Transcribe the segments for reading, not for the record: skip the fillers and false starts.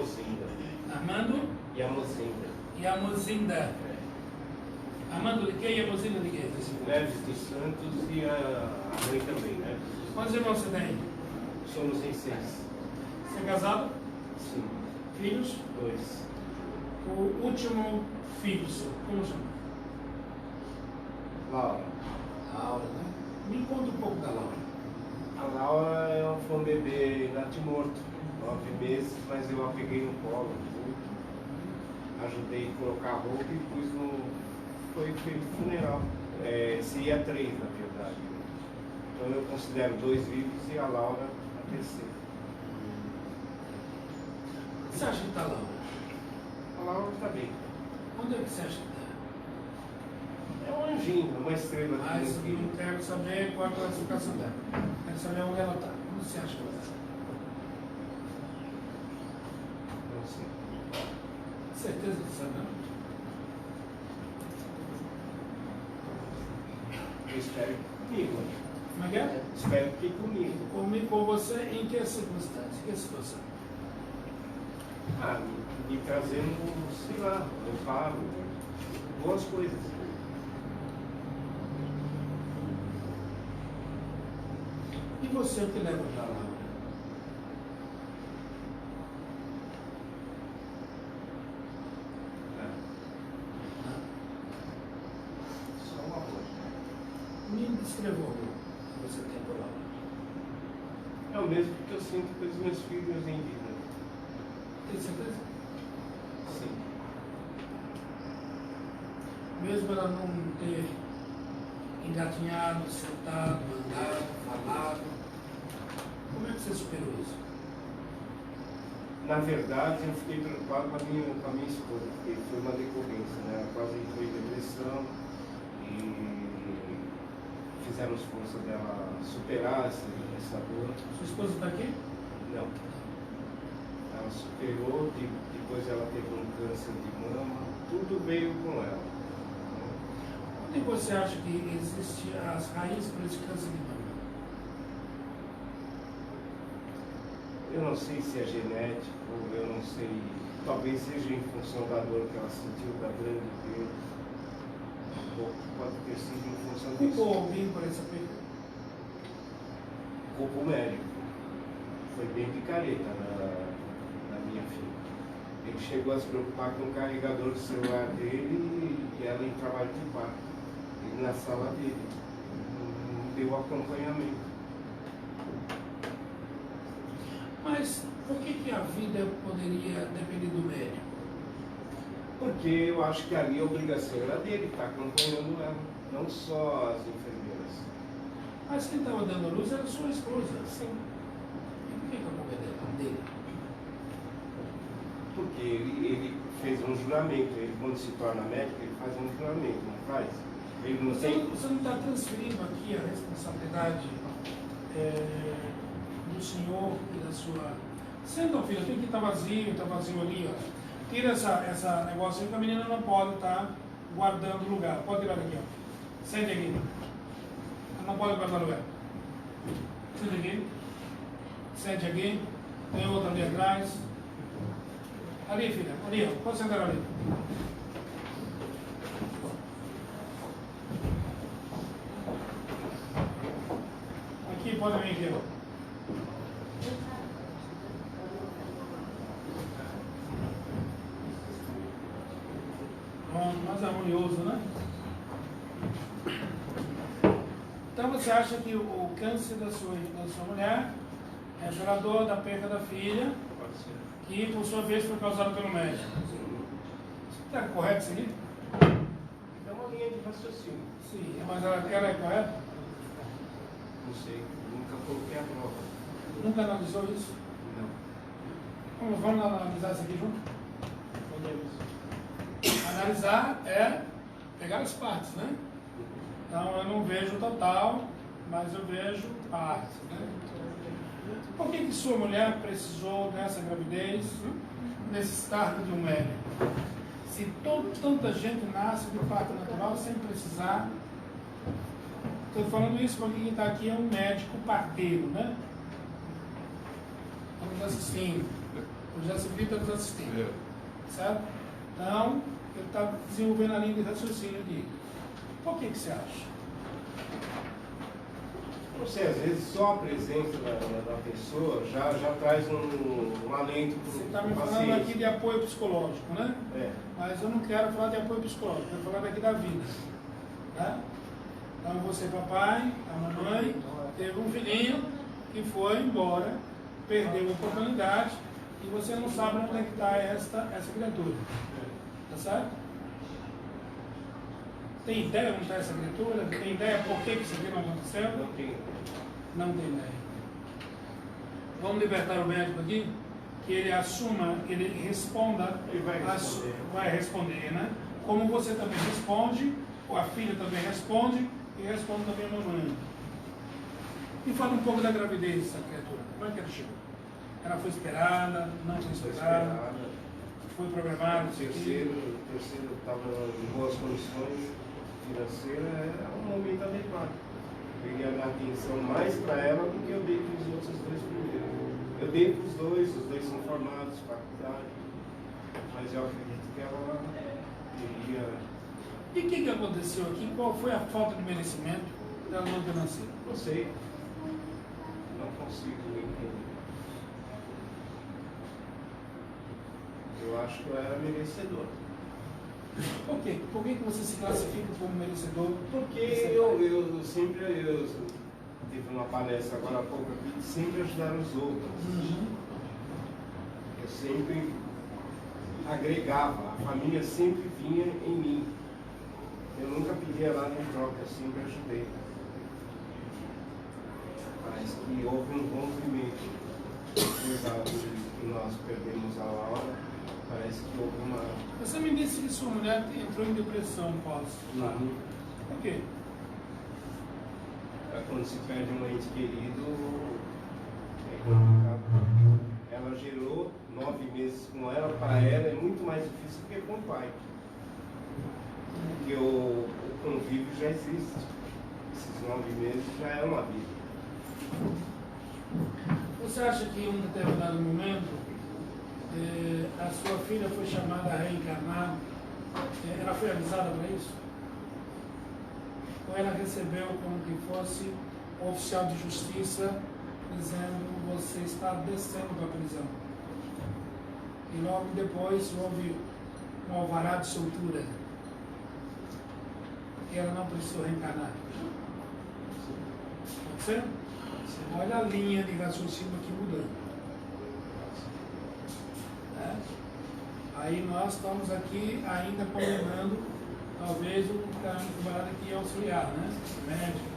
Yamozinda. Armando Yamozinda. Yamozinda. Armando de quê? Yamozinda de quê? Neves dos Santos e a mãe também, né? Quantos irmãos você tem? Somos em 6. Você é casado? Sim. Filhos? 2. O último filho seu, como chama? Laura. Laura, né? Me conta um pouco da Laura. A Laura foi um bebê natimorto, 9 meses, mas eu a peguei no colo, ajudei a colocar a roupa e pus no... Foi feito funeral. Seria 3, na verdade. Então eu considero 2 vivos e a Laura a terceira. O que você acha que está, Laura? A Laura está bem. Onde é que você acha que está? É um anjinho, uma estrela que Mas não eu queria. não quero saber qual é a classificação dela. Quero saber onde ela está. Onde você acha que ela está? Não sei. Certeza que sabe, não? Eu espero que comigo. Como é que é? Espero que comigo. Comigo com você em que circunstância? Em que situação? Me trazendo, sei lá, amparo, boas coisas. E você, o que leva para lá? Só uma coisa. Me descreva o amor que você tem por lá. É o mesmo que eu sinto pelos meus filhos em vida. Tem certeza? Sim. Mesmo ela não ter engatinhado, sentado, andado, falado, como é que você superou isso? Na verdade, eu fiquei preocupado com a minha esposa, porque foi uma decorrência, né? Ela quase entrou em depressão e fizemos força dela superar essa dor. Sua esposa está aqui? Não. Ela superou, depois ela teve um câncer de mama, tudo veio com ela. Onde você acha que existem as raízes para esse câncer de mama? Eu não sei se é genético, eu não sei, talvez seja em função da dor que ela sentiu, da grande perda. Pode ter sido em função disso. Culpou alguém por essa perda? Culpa o médico. Foi bem picareta na minha filha. Ele chegou a se preocupar com o carregador do celular dele e ela em trabalho de parto. Ele na sala dele. Não deu acompanhamento. Mas por que a vida poderia depender do médico? Porque eu acho que ali a obrigação era dele, estar acompanhando ela, não só as enfermeiras. Mas quem estava dando a luz era sua esposa. Sim. E por que a culpa é dele? Porque ele fez um juramento, ele quando se torna médico, ele faz um juramento, não faz? Ele não tem... Você não está transferindo aqui a responsabilidade do senhor e da sua... Senta, filho, tem que estar vazio ali, ó. Tira essa negócio aí que a menina não pode estar guardando o lugar. Pode tirar daqui, ó. Sente aqui. Ela não pode guardar lugar. Sente aqui. Sente aqui. Tem outra ali atrás. Ali, filha. Ali, ó. Pode sentar ali. Aqui, pode vir aqui, ó. Mais harmonioso, né? Então você acha que o câncer da sua mulher é gerador da perda da filha, Pode ser. que por sua vez foi causado pelo médico? Está correto isso aqui? É uma linha de raciocínio. Sim, mas ela é correta? Não sei, nunca coloquei a prova. Nunca analisou isso? Não. Vamos analisar isso aqui junto? Podemos. Analisar é pegar as partes, né? Então eu não vejo o total, mas eu vejo partes, né? Por que sua mulher precisou dessa gravidez necessitar de um médico? Se tanta gente nasce de parto natural sem precisar. Estou falando isso porque quem está aqui é um médico parteiro, né? Estamos assistindo. O José Civil está nos assistindo. Certo? Então, ele está desenvolvendo a linha de raciocínio aqui. Por que você acha? Não sei, às vezes só a presença da pessoa já traz um alento para o Você está me falando paciente. aqui de apoio psicológico, né? É. Mas eu não quero falar de apoio psicológico, eu quero falar daqui da vida. Tá? Então você, papai, a mamãe, teve um filhinho que foi embora, perdeu a oportunidade e você não sabe onde é que está essa criatura. Tá certo? Tem ideia onde está essa criatura? Tem ideia por que isso aqui não aconteceu? Não tem. Não tem ideia. Vamos libertar o médico aqui? Que ele assuma, ele responda. Ele vai responder. Vai responder, né? Como você também responde, a filha também responde, e responde também a mamãe. E fala um pouco da gravidez dessa criatura. Como é que ela chegou? Ela foi esperada, não foi esperada, foi programada, O terceiro estava em boas condições financeiras, é um momento adequado. Eu queria dar atenção mais para ela do que eu dei para os outros dois primeiros. Eu dei para os dois são formados, faculdade, mas eu acredito que ela teria. E o que aconteceu aqui? Qual foi a falta de merecimento dela não ter nascido? Não sei. Não consigo entender. Eu acho que eu era merecedor. Por quê? Por que você se classifica como merecedor? Porque eu sempre, tive uma palestra agora há pouco aqui, de sempre ajudar os outros. Eu sempre agregava, a família sempre vinha em mim. Eu nunca pedia nada em troca, eu sempre ajudei. Parece que houve um rompimento. Depois que nós perdemos a Laura, parece que houve uma. Você me disse que sua mulher entrou em depressão pós. Por quê? Quando se perde um ente querido, é complicado. Ela gerou 9 meses com ela, para ela é muito mais difícil do que com o pai. Porque o convívio já existe. Esses 9 meses já é uma vida. Você acha que em um determinado momento a sua filha foi chamada a reencarnar? Ela foi avisada para isso? Ou ela recebeu como que fosse um oficial de justiça dizendo você está descendo para a prisão? E logo depois houve um alvará de soltura. E ela não precisou reencarnar. Pode ser? Olha a linha de raciocínio aqui mudando. Aí nós estamos aqui ainda condenando talvez o camarada que é auxiliar, né? Médico.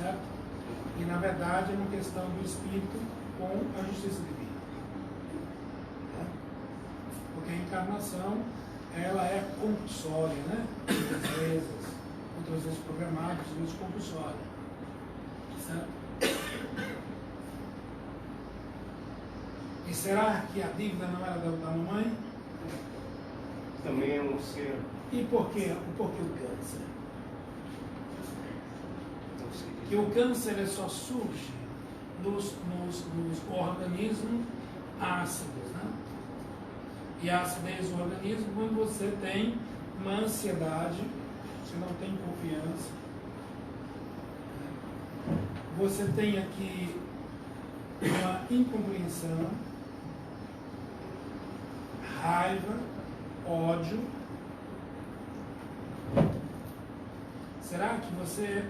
Certo? E na verdade é uma questão do espírito com a justiça divina. Porque a encarnação ela é compulsória, né? Outras vezes programada, outras vezes compulsória. Certo? E será que a dívida não era da mamãe? Também é um ser. E por quê? Por que o câncer? Não sei. Que o câncer ele só surge nos organismos ácidos, né? E a acidez do organismo quando você tem uma ansiedade, você não tem confiança, você tem aqui uma incompreensão, raiva, ódio. Será que você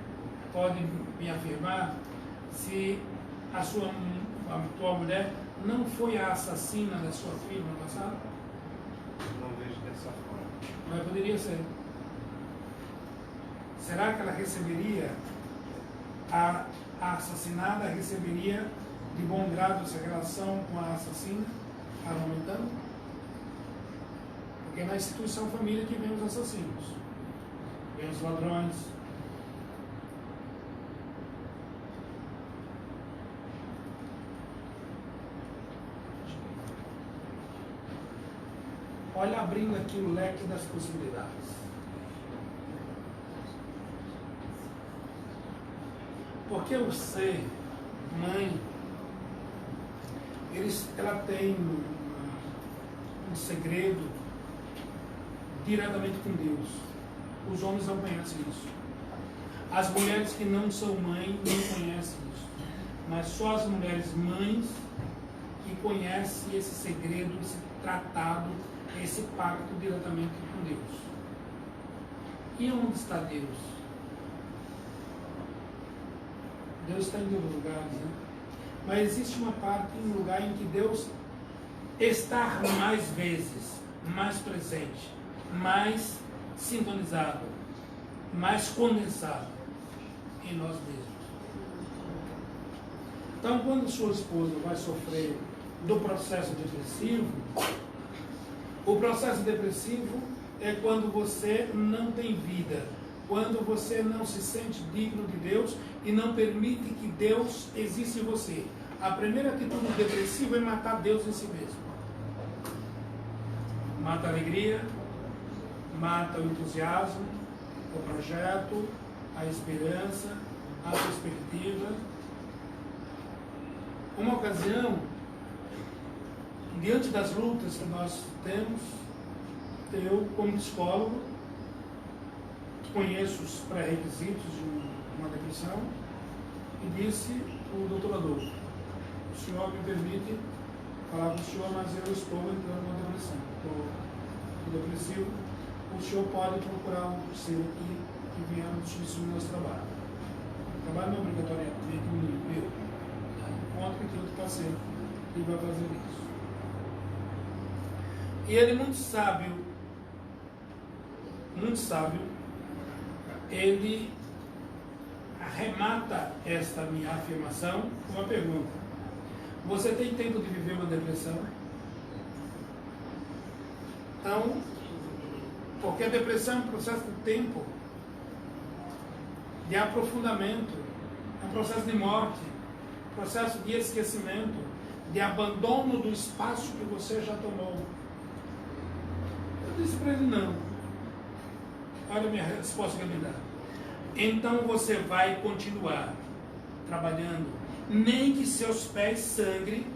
pode me afirmar se a tua mulher não foi a assassina da sua filha no passado? Não vejo dessa forma. Mas poderia ser. Será que ela receberia, a assassinada receberia de bom grado essa relação com a assassina, argumentando? Porque é na instituição família que vem os assassinos, vem os ladrões. Olha, abrindo aqui o leque das possibilidades. Porque o ser, mãe, ela tem um segredo diretamente com Deus. Os homens não conhecem isso. As mulheres que não são mães não conhecem isso. Mas só as mulheres mães que conhecem esse segredo, esse tratado, esse pacto diretamente com Deus. E onde está Deus? Deus está em todos os lugares, né? Mas existe uma parte, um lugar em que Deus está mais vezes, mais presente, mais sintonizado, mais condensado em nós mesmos. Então, quando sua esposa vai sofrer do processo depressivo, o processo depressivo é quando você não tem vida, quando você não se sente digno de Deus e não permite que Deus exista em você. A primeira atitude depressiva é matar Deus em si mesmo. Mata a alegria, mata o entusiasmo, o projeto, a esperança, a perspectiva. Uma ocasião, diante das lutas que nós temos, eu, como psicólogo, conheço os pré-requisitos de uma depressão e disse o doutor Adolfo: o senhor me permite falar com o senhor, mas eu estou entrando numa depressão, estou depressivo, o senhor pode procurar um terceiro aqui que venha substituir o nosso trabalho. O trabalho não é obrigatoriamente meu, encontro que outro parceiro que vai fazer isso. E ele, muito sábio, ele arremata esta minha afirmação com uma pergunta: você tem tempo de viver uma depressão? Então, porque a depressão é um processo de tempo, de aprofundamento, é um processo de morte, processo de esquecimento, de abandono do espaço que você já tomou. Eu disse para ele: não. Olha a minha resposta que ele me dá. Então você vai continuar trabalhando, nem que seus pés sangrem,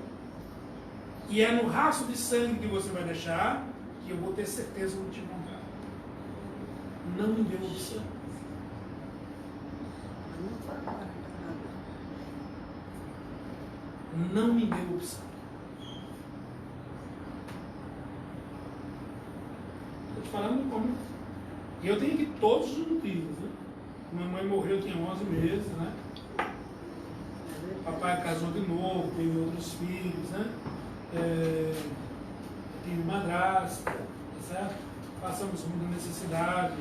e é no rastro de sangue que você vai deixar que eu vou ter certeza que vou te encontrar. Não me deu opção. Não me deu opção. Estou te falando como. E eu tenho aqui todos os motivos, né? Minha mãe morreu, tinha 11 meses, né? Papai casou de novo, teve outros filhos, né? Tive madrasta, tá certo? Passamos muita necessidade,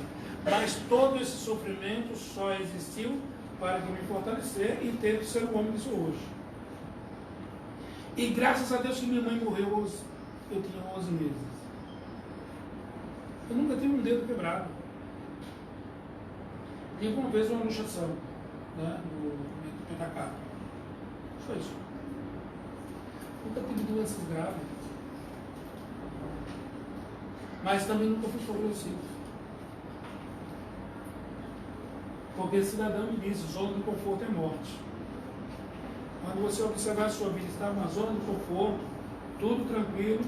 mas todo esse sofrimento só existiu para me fortalecer e ter que ser o homem que sou hoje. E graças a Deus que minha mãe morreu, eu tinha 11 meses. Eu nunca tive um dedo quebrado. Tive uma vez uma luxação, né, no petacarpo. Só isso. Nunca tive doenças graves. Mas também nunca fui favorecido. Porque esse cidadão me disse: zona de conforto é morte. Quando você observar a sua vida, está numa zona de conforto, tudo tranquilo,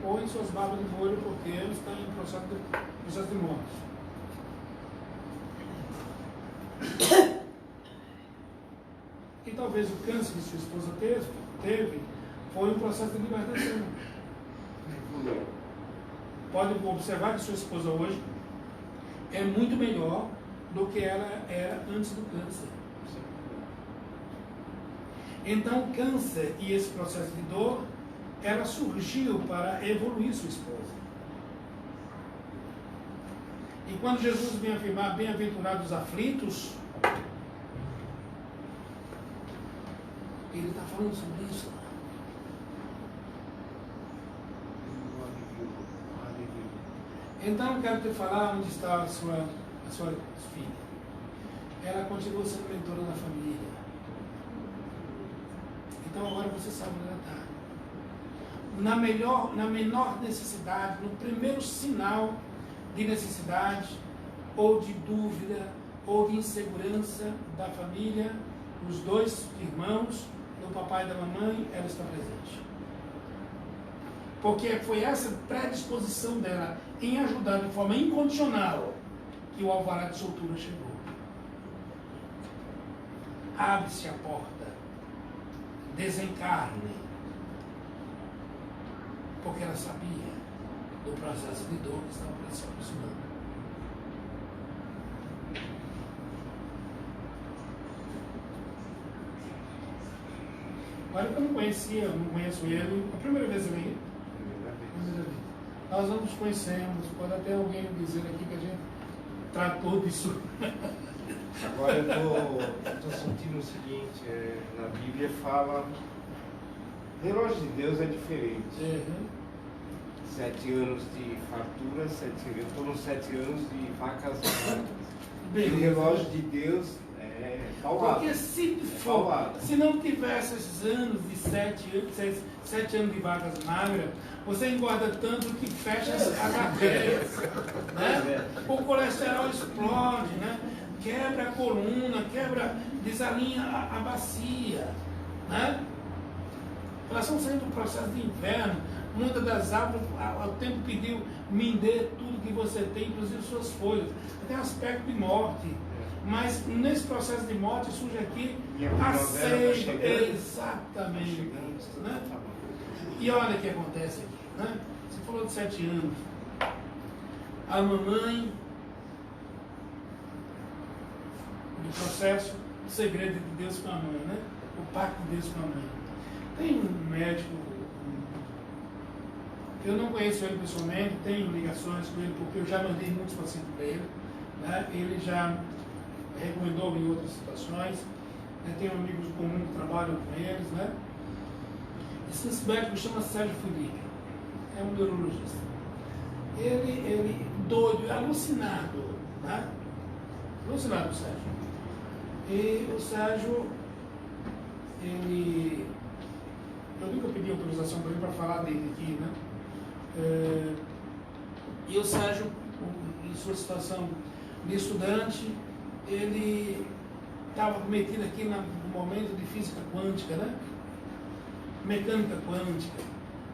põe suas barbas de molho, porque ele está em processo de morte. E talvez o câncer que sua esposa teve foi um processo de libertação. Pode observar que sua esposa hoje é muito melhor do que ela era antes do câncer. Então, o câncer e esse processo de dor, ela surgiu para evoluir sua esposa. E quando Jesus vem afirmar: bem-aventurados os aflitos, ele está falando sobre isso. Então, eu quero te falar onde está a sua filha. Ela continua sendo mentora da família. Então, agora você sabe onde ela está. Na menor necessidade, no primeiro sinal de necessidade, ou de dúvida, ou de insegurança da família, os dois irmãos, do papai e da mamãe, ela está presente. Porque foi essa predisposição dela em ajudar de forma incondicional que o alvará de soltura chegou. Abre-se a porta, desencarne, porque ela sabia do processo de dor que estava se aproximando. Olha que eu não conhecia, eu não conheço ele, a primeira vez eu vi. Nós não nos conhecemos, pode até alguém dizer aqui que a gente tratou disso. Agora eu estou sentindo o seguinte, na Bíblia fala, relógio de Deus é diferente. 7 anos de fartura, eu estou nos 7 anos de vacas magras. E o relógio de Deus é paulado. Porque se não tivesse esses anos de 7 anos de vacas magras, você engorda tanto que fecha as artérias, né? O colesterol explode, né? Quebra a coluna, desalinha a bacia, né? Nós estamos saindo do processo de inverno, muitas das árvores, o tempo pediu, me dê tudo que você tem, inclusive suas folhas. Tem aspecto de morte, mas nesse processo de morte surge aqui a seiva, exatamente, né? E olha o que acontece aqui, né? Você falou de 7 anos, a mamãe, do processo, o segredo de Deus com a mãe, né? O pacto de Deus com a mãe. Tem um médico, eu não conheço ele pessoalmente, tenho ligações com ele, porque eu já mandei muitos pacientes para ele, né? Ele já recomendou em outras situações, né? Tenho amigos comuns que trabalham com eles, né? Esse médico chama Sérgio Felipe, é um neurologista. Ele doido, alucinado, né? Alucinado o Sérgio. E o Sérgio, eu nunca pedi autorização para ele para falar dele aqui, né? E o Sérgio, em sua situação de estudante, ele estava metido aqui no momento de física quântica, né? Mecânica quântica.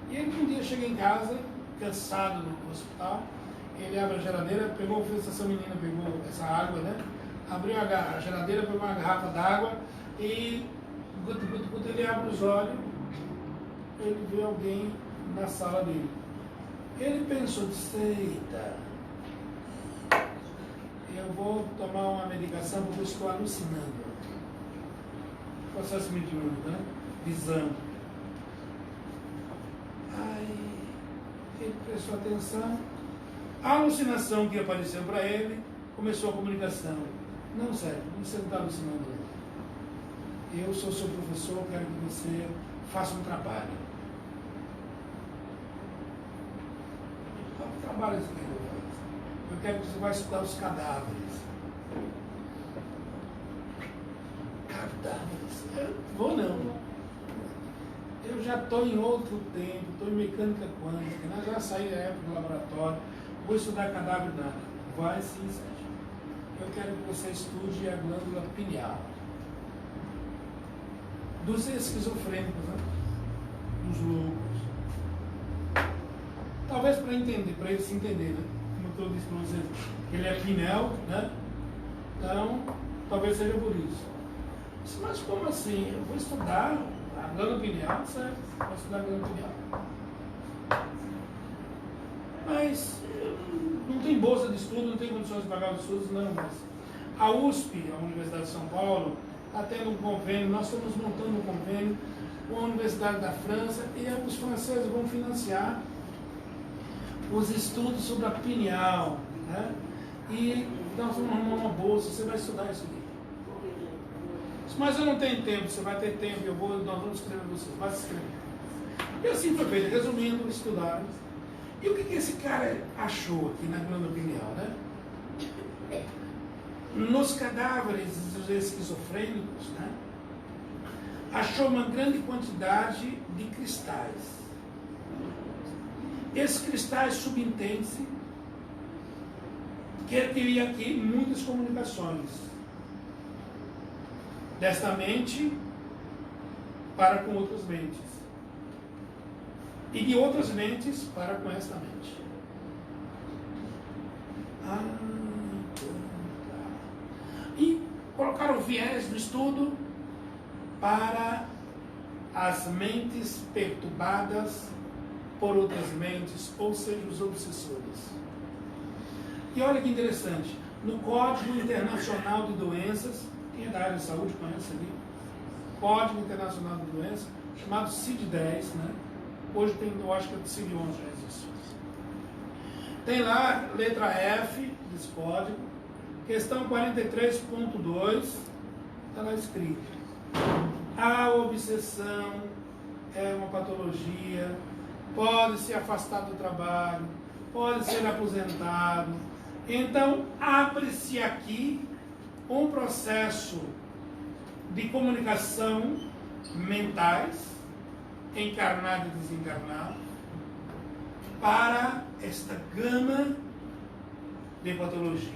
E ele um dia chega em casa, cansado do hospital, ele abre a geladeira, fez essa menina, pegou essa água, né? Abriu a geladeira, pegou uma garrafa d'água e quando ele abre os olhos, ele vê alguém na sala dele. Ele pensou, eita, eu vou tomar uma medicação porque eu estou alucinando. Processo mediúnico, né? Visão. Aí ele prestou atenção. A alucinação que apareceu para ele começou a comunicação. Não, Sérgio, você não está alucinando. Eu sou seu professor, quero que você faça um trabalho. Qual trabalho você quer que eu faça? Eu quero que você vá estudar os cadáveres. Cadáveres? Eu vou não. Eu já estou em outro tempo, estou em mecânica quântica, né? Já saí da época do laboratório, vou estudar cadáver nada. Vai sim, Sérgio. Eu quero que você estude a glândula pineal. Dos esquizofrênicos, né? Dos loucos. Talvez para eles se entender, né? Como eu disse para vocês, ele é pineal, né? Então, talvez seja por isso. Mas como assim? Eu vou estudar a glândula pineal, certo? Vou estudar a glândula pineal. Mas não tem bolsa de estudo, não tem condições de pagar os estudos, não. Mas a USP, a Universidade de São Paulo, está tendo um convênio, nós estamos montando um convênio com a Universidade da França e os franceses vão financiar os estudos sobre a pineal, né? E nós vamos arrumar uma bolsa, você vai estudar isso aqui. Mas eu não tenho tempo, você vai ter tempo, nós vamos escrever você, vai se escrever. E assim foi feito, resumindo, estudaram. E o que esse cara achou aqui na glândula pineal, né? Nos cadáveres dos esquizofrênicos, né? Achou uma grande quantidade de cristais. Esses cristais subentendem que ele teria aqui muitas comunicações desta mente para com outras mentes. e de outras mentes para com esta mente. E colocar o viés do estudo para as mentes perturbadas por outras mentes, ou seja, os obsessores. E olha que interessante, no Código Internacional de Doenças, quem é da área de saúde conhece ali? Código Internacional de Doenças, chamado CID-10, né? Hoje tem, eu acho que é o CID-11 já existe. Tem lá, letra F desse código, questão 43.2, está lá escrito: a obsessão é uma patologia, pode se afastar do trabalho, pode ser aposentado. Então, abre-se aqui um processo de comunicação mentais, encarnado e desencarnado, para esta gama de patologias.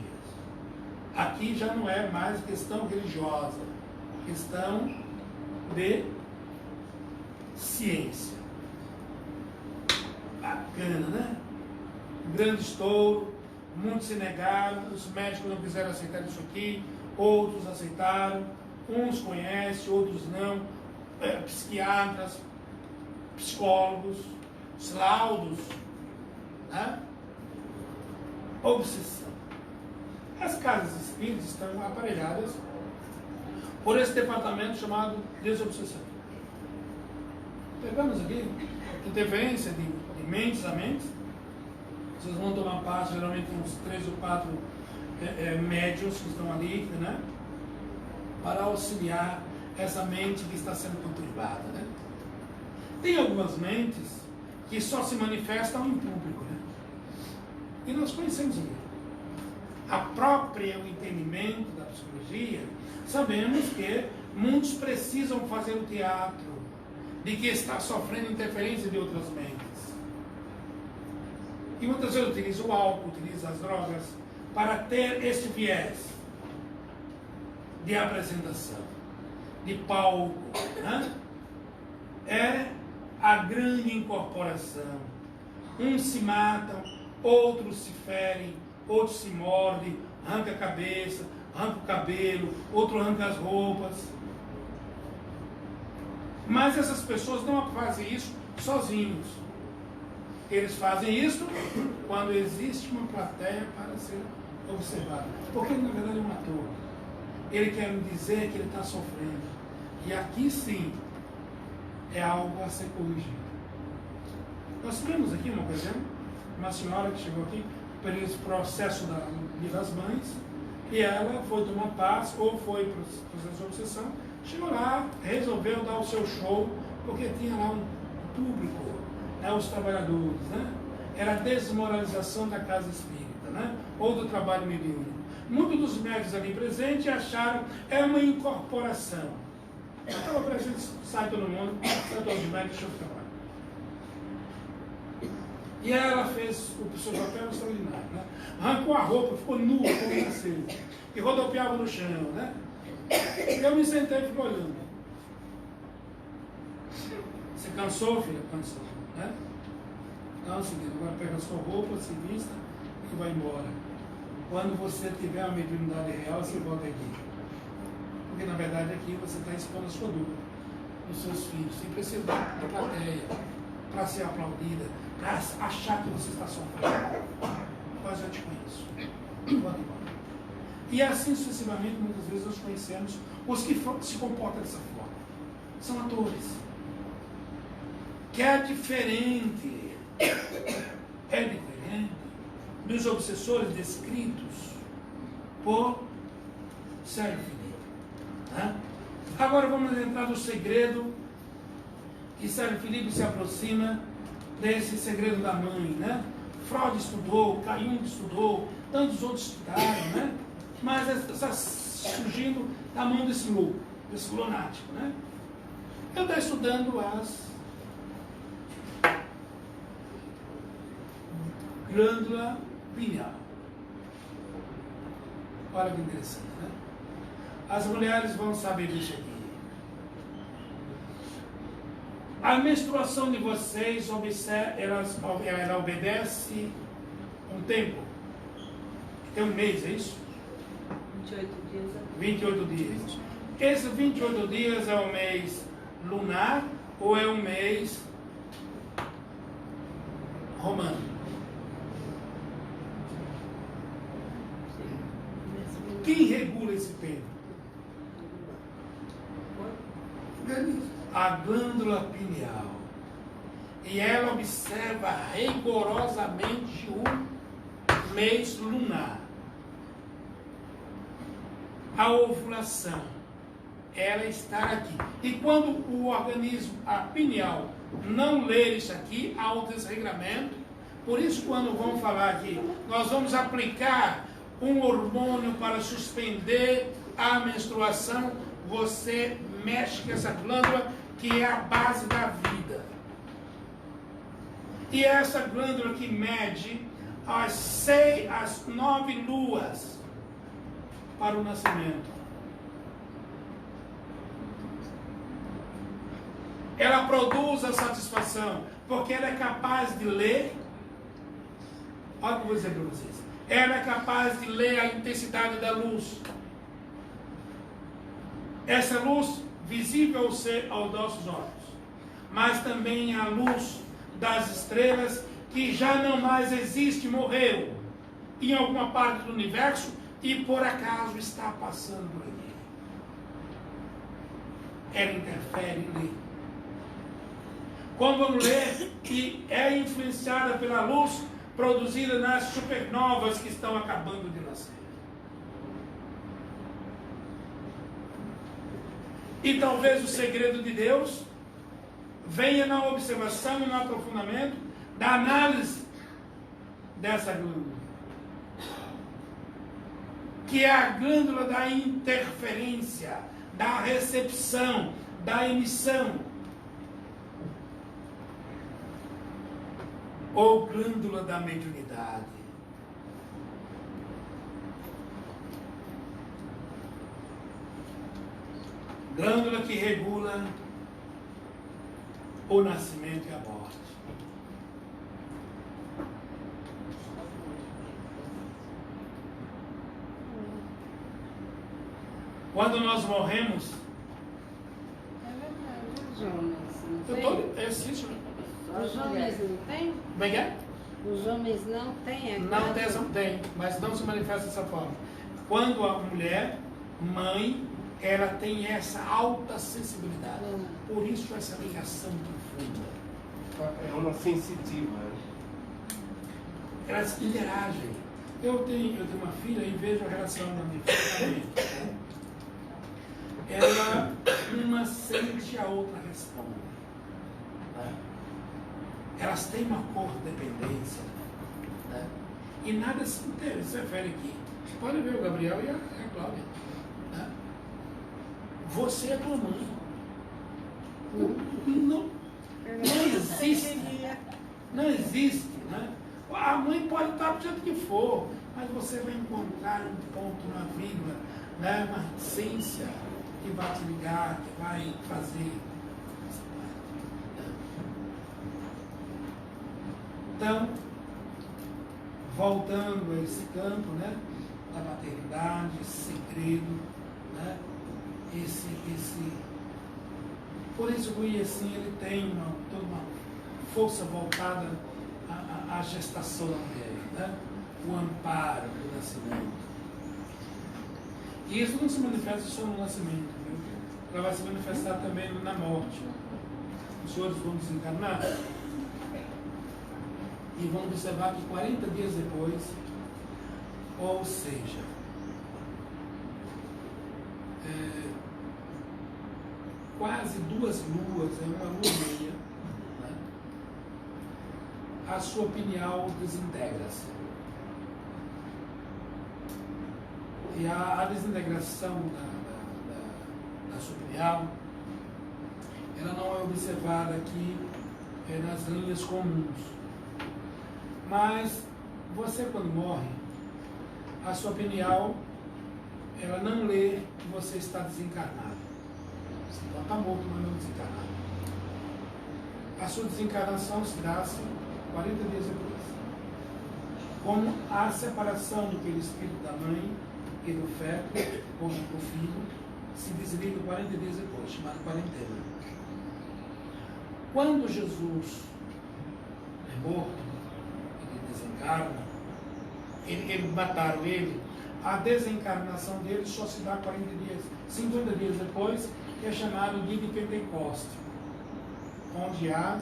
Aqui já não é mais questão religiosa, questão de ciência. Bacana, né? Grande estouro, muitos se negaram, os médicos não quiseram aceitar isso aqui, outros aceitaram, uns conhecem, outros não, psiquiatras, psicólogos, os laudos, né? Obsessão. As casas espíritas estão aparelhadas por esse departamento chamado desobsessão. Pegamos aqui interferência de mentes a mentes. Vocês vão tomar parte, geralmente tem uns 3 ou 4 médiuns que estão ali, né? Para auxiliar essa mente que está sendo conturbada, né? Tem algumas mentes que só se manifestam em público, né? E nós conhecemos isso. O entendimento da psicologia, sabemos que muitos precisam fazer o teatro de que está sofrendo interferência de outras mentes. E muitas vezes utiliza o álcool, utiliza as drogas para ter esse viés de apresentação, de palco, né? É a grande incorporação. Uns se matam, outros se ferem, outros se mordem, arranca a cabeça, arranca o cabelo, outro arranca as roupas. Mas essas pessoas não fazem isso sozinhos. Eles fazem isso quando existe uma plateia para ser observada. Porque na verdade é um ator. Ele quer me dizer que ele está sofrendo. E aqui sim é algo a ser corrigido. Nós tivemos aqui uma ocasião, uma senhora que chegou aqui pelo processo das mães, e ela foi tomar paz, ou foi para o processo de obsessão, chegou lá, resolveu dar o seu show, porque tinha lá um público, né, os trabalhadores, né? Era a desmoralização da casa espírita, né? Ou do trabalho mediúnico. Muitos dos médicos ali presentes acharam é uma incorporação. Estava presente, sai todo mundo, sai todos os médicos, deixa eu ficar lá. E ela fez o seu papel extraordinário, né? Arrancou a roupa, ficou nua, como nasceu, e rodopiava no chão, né? Eu me sentei e fiquei olhando. Você cansou, filha? Cansou, né? Então é o seguinte, agora pega a sua roupa, se vista e vai embora. Quando você tiver a mediunidade real, você volta aqui. Porque na verdade aqui você está expondo a sua dúvida, os seus filhos. Você precisa da plateia para ser aplaudida, para achar que você está sofrendo. Mas eu te conheço. Volta embora. E assim sucessivamente, muitas vezes nós conhecemos os que se comportam dessa forma. São atores. Que é diferente. É diferente dos obsessores descritos por Sérgio Filipe. Né? Agora vamos entrar no segredo que Sérgio Filipe se aproxima desse segredo da mãe, né? Freud estudou, Jung estudou, tantos outros estudaram, né? Mas está surgindo da mão desse louco, desse lunático, né? Eu estou estudando as glândula pineal. Olha que interessante, né? As mulheres vão saber disso aqui. A menstruação de vocês, ela obedece um tempo. Tem um mês, é isso? 28 dias. 28 dias. Esses 28 dias é um mês lunar ou é um mês romano? Quem regula esse tempo? A glândula pineal. E ela observa rigorosamente o mês lunar. A ovulação, ela está aqui. E quando o organismo, a pineal, não ler isso aqui, há um desregramento. Por isso, quando vamos falar aqui, nós vamos aplicar um hormônio para suspender a menstruação, você mexe com essa glândula que é a base da vida. E essa glândula que mede as 9 luas para o nascimento. Ela produz a satisfação, porque ela é capaz de ler. Olha o que eu vou dizer para vocês. Ela é capaz de ler a intensidade da luz. Essa luz visível aos nossos olhos, mas também a luz das estrelas que já não mais existe, morreu em alguma parte do universo e por acaso está passando por aqui. Ela interfere e lê. Quando vamos ler que é influenciada pela luz produzida nas supernovas que estão acabando de nascer. E talvez o segredo de Deus venha na observação e no aprofundamento da análise dessa glândula, que é a glândula da interferência, da recepção, da emissão, ou glândula da mediunidade. Glândula que regula o nascimento e a morte. Quando nós morremos, Os homens não eu têm? tô, assisto. Os homens não têm? Como é que é? Os homens não têm? Não tem, mas não se manifesta dessa forma. Quando a mulher, mãe, ela tem essa alta sensibilidade. Por isso essa ligação profunda. É uma sensitiva. Elas interagem. Eu tenho uma filha e vejo a relação da minha filha. Ela, uma sente, a outra responde. Elas têm uma cordependência. E nada se interfere aqui. Você pode ver o Gabriel e a Cláudia. Você é tua mãe. Não existe. Não existe. Né? A mãe pode estar do jeito que for, mas você vai encontrar um ponto na vida, né? Uma essência que vai te ligar, que vai fazer. Então, voltando a esse campo, né, da maternidade, esse segredo, né, por isso o Iecim, ele tem toda uma força voltada à gestação da mulher, né, o amparo do nascimento. E isso não se manifesta só no nascimento, viu? Ela vai se manifestar também na morte. Os senhores vão desencarnar e vão observar que 40 dias depois, ou seja, quase 2 luas, uma lua e meia, né? A sua pineal desintegra-se. E a desintegração da sua pineal, ela não é observada aqui nas linhas comuns. Mas você, quando morre, a sua pineal, ela não lê que você está desencarnado. Você pode estar morto, mas não desencarnado. A sua desencarnação se dá-se 40 dias depois. Como a separação do perispírito da mãe e do feto, como do filho, se desliga 40 dias depois, chamado quarentena. Quando Jesus é morto, ele desencarna, eles mataram ele, a desencarnação dele só se dá 40 dias, 50 dias depois, que é chamado dia de Pentecostes, onde há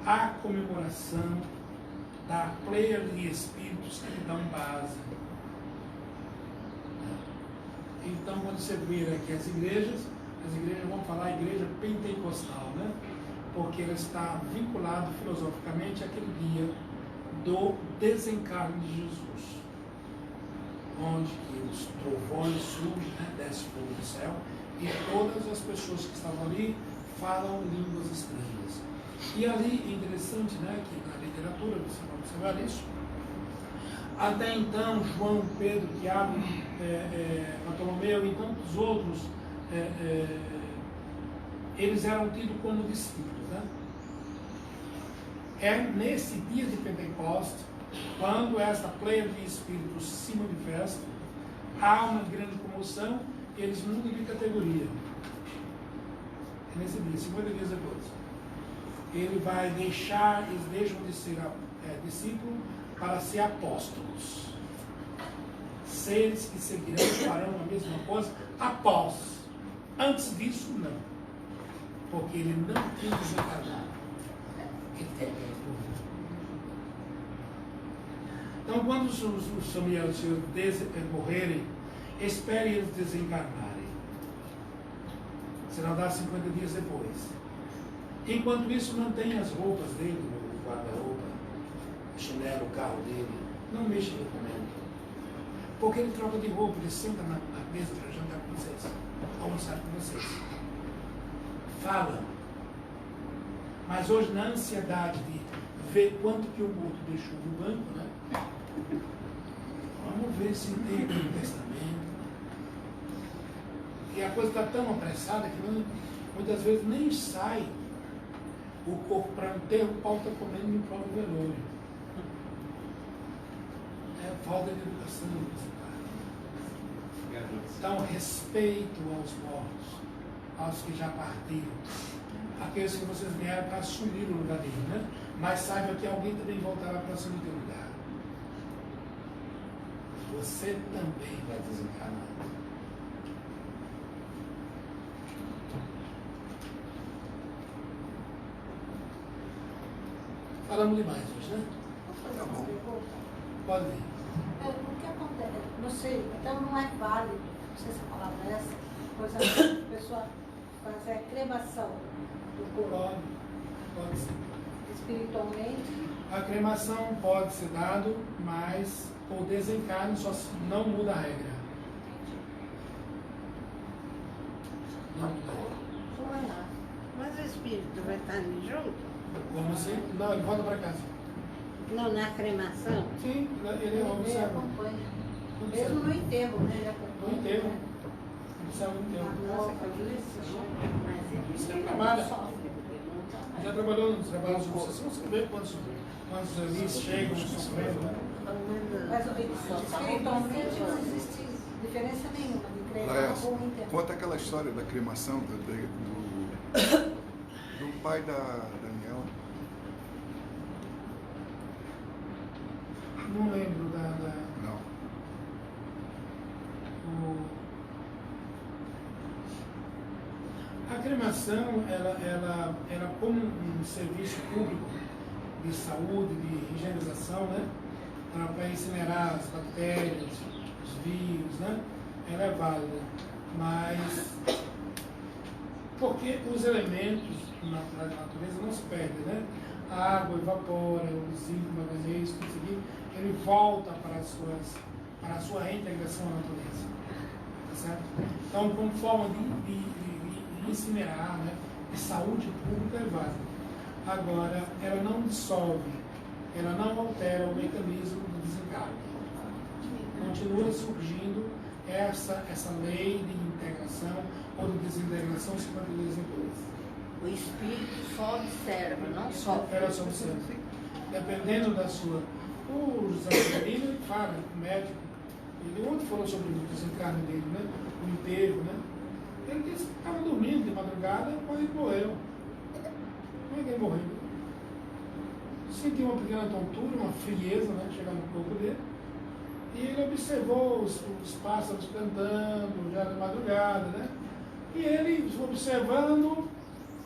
a comemoração da pleia de espíritos que lhe dão base. Então, quando você vir aqui as igrejas vão falar igreja pentecostal, né? Porque ela está vinculada filosoficamente àquele dia do desencarne de Jesus, onde que os trovões surgem, né? Desce fogo do céu, e todas as pessoas que estavam ali falam línguas estranhas. E ali é interessante, né, que na literatura você vai observar isso. Até então, João, Pedro, Tiago, Bartolomeu e tantos outros, eles eram tidos como discípulos. Né? É nesse dia de Pentecostes, quando esta pleia de espíritos se manifesta, há uma grande comoção, eles mudam de categoria. É nesse dia, 50 dias depois. Ele vai deixar, eles deixam de ser discípulos para ser apóstolos. Seres que seguirão farão a mesma coisa após. Antes disso, não. Porque ele não tem desencarnado. Então, quando os familiares morrerem, espere eles desencarnarem. Será dar 50 dias depois. Enquanto isso, mantenha as roupas dele, o guarda-roupa, o chinelo, o carro dele. Não mexa no documento. Porque ele troca de roupa, ele senta na mesa para jantar com vocês, almoçar com vocês. Fala. Mas hoje, na ansiedade de ver quanto que o morto deixou no banco, né? Vamos ver se tem aqui no testamento. E a coisa está tão apressada que muitas vezes nem sai o corpo para enterro, o pau está comendo no próprio velório. É falta de educação. Então, respeito aos mortos, aos que já partiram, aqueles que vocês vieram para assumir o lugar dele, né? Mas saiba que alguém também voltará para assumir o teu lugar. Você também vai desencarnar. Falamos demais hoje, né? Posso fazer uma pergunta? Pode vir. O que acontece? Não sei, então não é válido, não sei se a palavra é essa, coisa a pessoa fazer a cremação do corpo Pode ser. espiritualmente. A cremação pode ser dado, mas o desencarne só não muda a regra. Não muda a regra. Não é nada. Mas o espírito vai estar ali junto? Como assim? Não, ele volta para casa. Não, na cremação? Sim, ele Ele observa. acompanha. Observa. Mesmo no enterro, né? Ele No acompanha. enterro. Observa o enterro. Nossa, que isso. Você trabalha. Já trabalhou nos trabalhos de você? Você vê quantos ali chegam sofrendo, né? Mas espiritualmente não existe diferença nenhuma de cremar Laércio, ou enterrar. conta aquela história da cremação do pai da Daniela. Não lembro Não. A cremação, ela como um serviço público de saúde, de higienização, né? Para incinerar as bactérias, os vírus, né? Ela é válida. Mas porque os elementos na natureza não se perdem, né? A água evapora, o zinco, o magnésio, tudo isso aqui, ele volta para a sua reintegração à natureza. Tá certo? Então, como forma de incinerar, né? De saúde pública é válida. Agora, ela não dissolve, ela não altera o mecanismo do desencarne. Continua surgindo essa lei de integração ou de desintegração 50 dias depois. O espírito só observa, não só. Era só observa. Dependendo da sua. O Zacarino fala, o médico, ele ontem falou sobre o desencarne dele, né? O enterro, né? Ele disse que estava dormindo de madrugada quando ele morreu. Como é que ele morreu? Sentiu uma pequena tontura, uma frieza, né? Chegando no corpo dele. E ele observou os pássaros cantando, já de madrugada, né? E ele, observando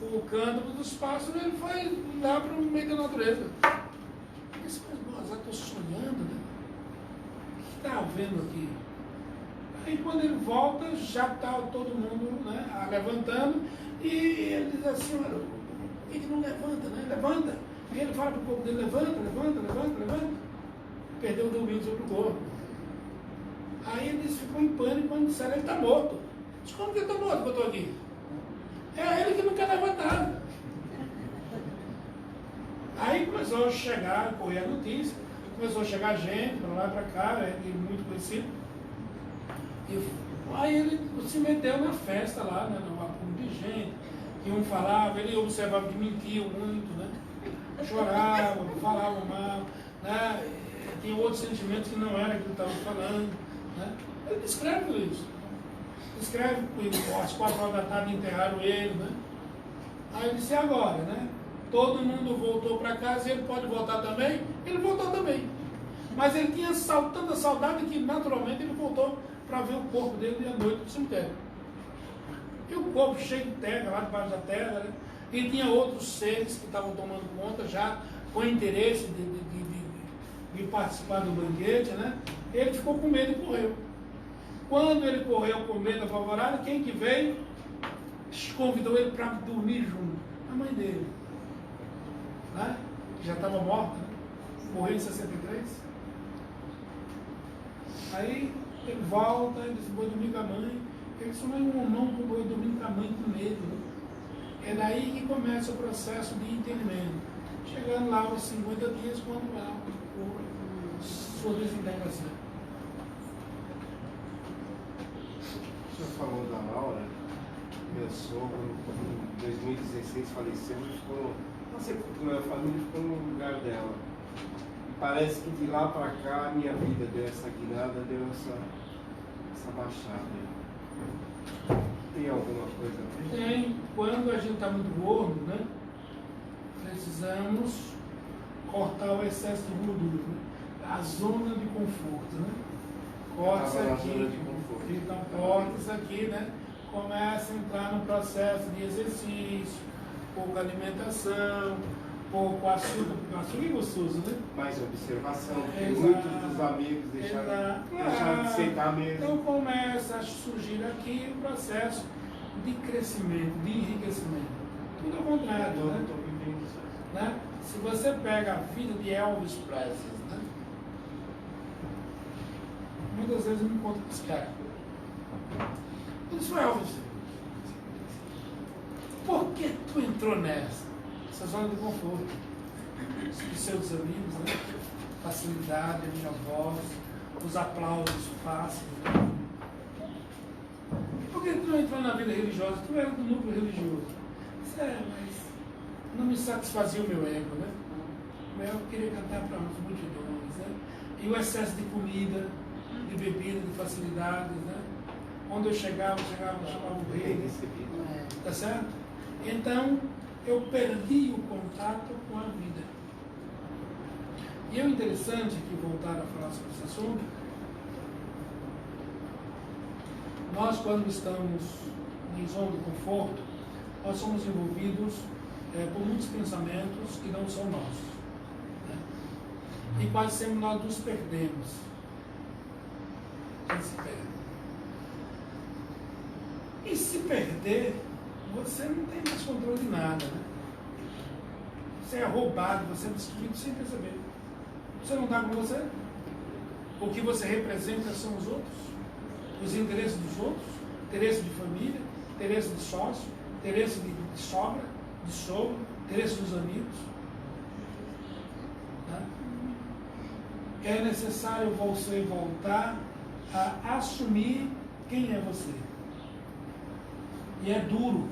o canto dos pássaros, ele foi lá para o meio da natureza. Ele disse, mas eu estou sonhando, né? O que está havendo aqui? Aí quando ele volta, já está todo mundo, né, levantando, e ele diz assim, olha, por que não levanta, né? Levanta. E ele fala para o corpo dele, levanta. Perdeu o domínio sobre o corpo. Aí ele ficou em pânico quando disseram, ele está morto. Disse, como que ele está morto que eu estou aqui? É ele que não quer levantar. Aí começou a chegar, correr a notícia, começou a chegar gente para lá e para cá, ele muito conhecido. E aí ele se meteu na festa lá, né, no acúmulo de gente, que um falava, ele observava que mentiam muito, né? Choravam, falavam mal, né? Tinha outros sentimentos que não era aquilo que estava falando, né? Ele descreve tudo isso. Descreve que às 4 horas da tarde enterraram ele, né? Aí ele disse, agora, né? Todo mundo voltou para casa e ele pode voltar também? Ele voltou também. Mas ele tinha tanta saudade que naturalmente ele voltou para ver o corpo dele à noite no cemitério. E o corpo cheio de terra, lá debaixo da terra, né? E tinha outros seres que estavam tomando conta já com interesse de participar do banquete, né? Ele ficou com medo e correu. Quando ele correu com medo apavorado, quem que veio? Convidou ele para dormir junto. A mãe dele, né? Que já estava morta, né? Morreu em 63. Aí ele volta, ele disse, vou dormir com a mãe. Ele disse, mas um irmão não foi dormir com a mãe com medo, né? É daí que começa o processo de entendimento. Chegando lá aos 50 dias, quando há sua desintegração. O senhor falou da Laura, meu sogro, em 2016 faleceu e ficou, não sei porque a família ficou no lugar dela. E parece que de lá para cá a minha vida deu essa guinada, deu essa baixada. Tem alguma coisa? Tem. Quando a gente está muito gordo, né? Precisamos cortar o excesso de gordura, né? A zona de conforto, né? Corta isso aqui, então corta isso aqui, né? Começa a entrar no processo de exercício, pouca alimentação, pouco açúcar, porque o açúcar é gostoso, né? Mais observação, porque Exato. muitos dos amigos deixaram de sentar mesmo. Então começa a surgir aqui o processo de crescimento, de enriquecimento. Tudo ao contrário, Eu né? estou vivendo isso. Né? Se você pega a vida de Elvis Presley, né? Muitas vezes eu me encontro com esse cara. Isso é Elvis. Por que tu entrou nessa zona de conforto? Os seus amigos, né? Facilidade, a minha voz, os aplausos fáceis. Né? Por que tu não entrou na vida religiosa? Tu era do núcleo religioso. Mas não me satisfazia o meu ego, né? Eu queria cantar para as multidões, né? E o excesso de comida, de bebida, de facilidades, né? Onde eu chamava o rei, né? Tá certo? Então, eu perdi o contato com a vida. E é interessante que voltar a falar sobre esse assunto, nós quando estamos em zona de conforto, nós somos envolvidos por muitos pensamentos que não são nossos. Né? E quase sempre nós nos perdemos. A gente se perde. E se perder, você não tem mais controle de nada, né? Você é roubado, você é destruído sem perceber. Você não está com você? O que você representa são os outros, os interesses dos outros, interesse de família, interesse de sócio, interesse de sogra, de sogro, interesse dos amigos. Né? É necessário você voltar a assumir quem é você. E é duro.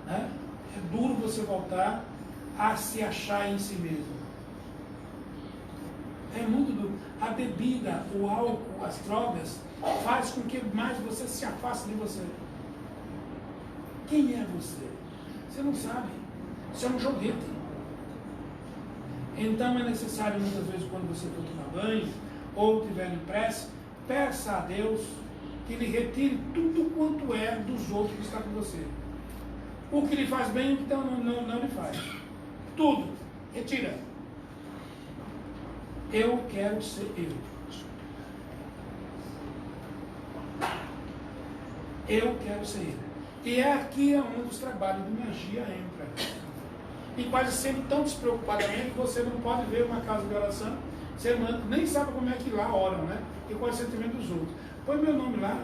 Né? É duro você voltar a se achar em si mesmo. É muito duro. A bebida, o álcool, as drogas, faz com que mais você se afaste de você. Quem é você? Você não sabe. Você é um joguete. Então é necessário muitas vezes, quando você for tomar banho ou tiver em prece, peça a Deus que lhe retire tudo quanto é dos outros que está com você. O que lhe faz bem e o que não lhe faz. Tudo. Retira. Eu quero ser eu. Eu quero ser eu. E é aqui onde os trabalhos de magia entram. E quase sempre tão despreocupadamente que você não pode ver uma casa de oração, você nem sabe como é que lá oram, né? E qual é o sentimento dos outros. Põe meu nome lá,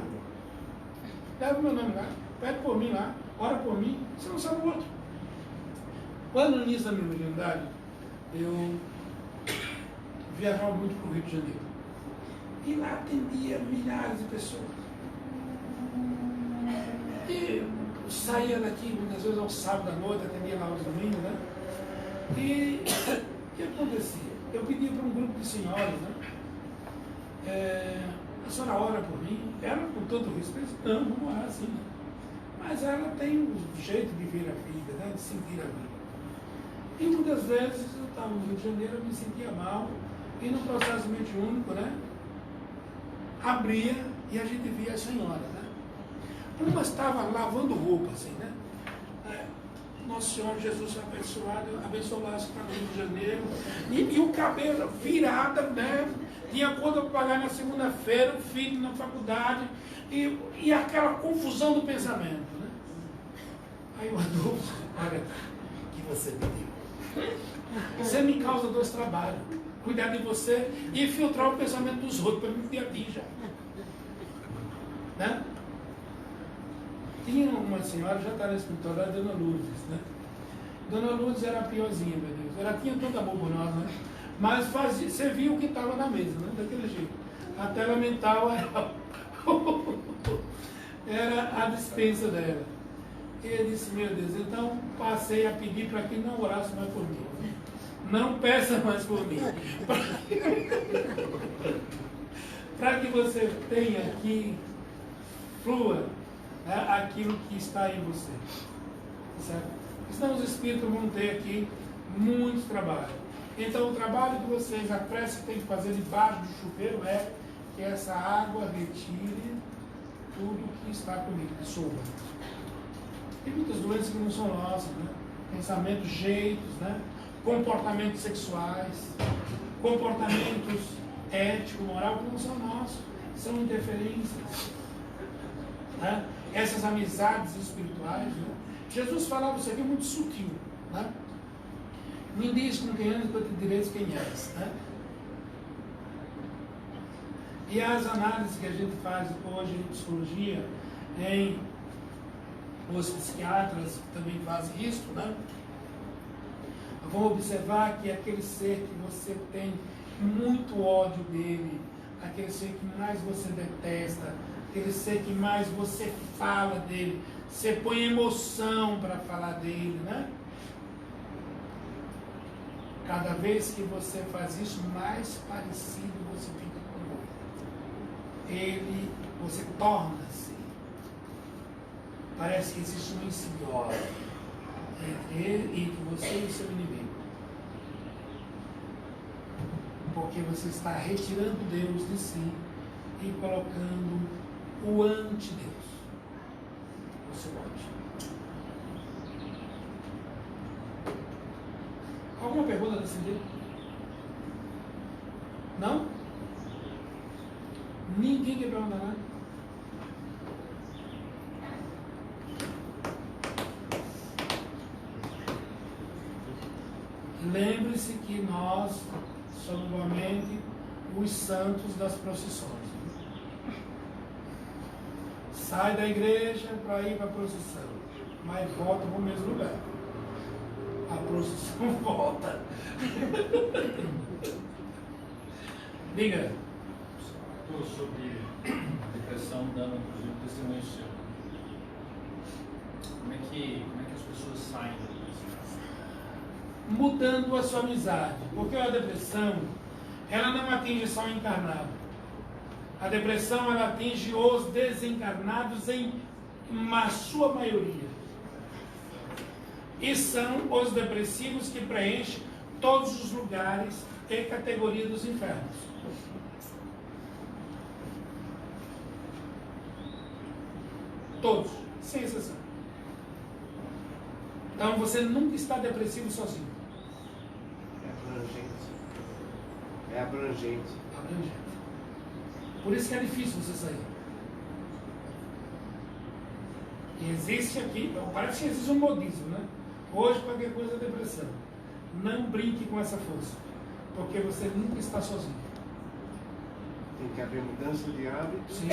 leva meu nome lá, pede por mim lá, ora por mim, você não sabe o outro. Quando no início da minha virgindade, eu viajava muito para o Rio de Janeiro. E lá atendia milhares de pessoas. E saía daqui, muitas vezes ao sábado à noite, atendia lá aos domingos, né? E o que acontecia? Eu pedia para um grupo de senhoras, né? A senhora ora por mim? Ela, com todo respeito, não, vamos orar assim, né? Mas ela tem um jeito de ver a vida, né? De sentir a vida. E muitas vezes eu estava no Rio de Janeiro, eu me sentia mal, e no processo mediúnico, né? Abria e a gente via as senhoras, né? Uma estava lavando roupa, assim, né? Nosso Senhor Jesus abençoado lá está no Rio de Janeiro. E o cabelo virado, né? Tinha conta para pagar na segunda-feira, o filho na faculdade. E aquela confusão do pensamento, né? Aí o Adolfo, olha, que você pediu. Você me causa dois trabalhos. Cuidar de você e filtrar o pensamento dos outros para me ter a ti já. Né? Tinha uma senhora, já está na escritório, a Dona Lourdes, né? Dona Lourdes era a piorzinha, meu Deus. Ela tinha tanto amor por nós, né? Mas fazia, você via o que estava na mesa, né? Daquele jeito. A tela mental era a dispensa dela. E eu disse, meu Deus, então passei a pedir para que não orasse mais por mim. Não peça mais por mim. Para que você tenha aqui, flua, né, aquilo que está em você. Certo? Senão os espíritos vão ter aqui muito trabalho. Então o trabalho que vocês, a prece que tem que fazer debaixo do chuveiro é que essa água retire tudo que está comigo, que soba. Tem muitas doenças que não são nossas, né? Pensamentos, jeitos, né? Comportamentos sexuais, comportamentos éticos, moral, que não são nossos, são interferências. Né? Essas amizades espirituais, né? Jesus falava isso aqui muito sutil, né? Me diz com quem andas, que eu te direi quem és, né? E as análises que a gente faz hoje em psicologia, os psiquiatras também fazem isso, né? Vão observar que aquele ser que você tem muito ódio dele, aquele ser que mais você detesta, aquele ser que mais você fala dele, você põe emoção para falar dele, né? Cada vez que você faz isso, mais parecido você fica com ele. Você torna-se. Parece que existe uma simbiose entre ele, entre você e o seu inimigo. Porque você está retirando Deus de si e colocando o anti-Deus. O seu anti. Alguma pergunta nesse sentido? Não? Ninguém quer perguntar nada? Lembre-se que nós somos igualmente os santos das procissões. Sai da igreja para ir para a procissão, mas volta para o mesmo lugar. A procissão volta. Diga. Sobre depressão, dando inclusive testemunho seu. Como é que as pessoas saem disso? Mudando a sua amizade. Porque a depressão, ela não atinge só o encarnado. A depressão, ela atinge os desencarnados em sua maioria. E são os depressivos que preenchem todos os lugares e categorias dos infernos. Todos, sem exceção. Então você nunca está depressivo sozinho. É abrangente. Abrangente. Por isso que é difícil você sair. E existe aqui, parece que existe um modismo, né? Hoje qualquer coisa é depressão. Não brinque com essa força, porque você nunca está sozinho. Tem que haver mudança de hábito. Sim,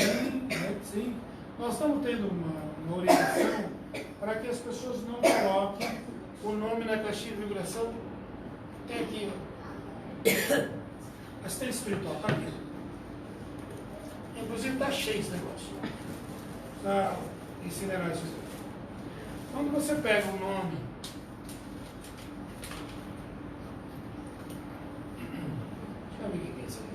sim. Nós estamos tendo uma orientação para que as pessoas não coloquem o nome na caixinha de vibração. Tem aqui, ó. Assistente espiritual, está aqui. Inclusive está cheio esse negócio. Para incinerar isso. Quando você pega o nome, deixa eu ver o que é isso aqui.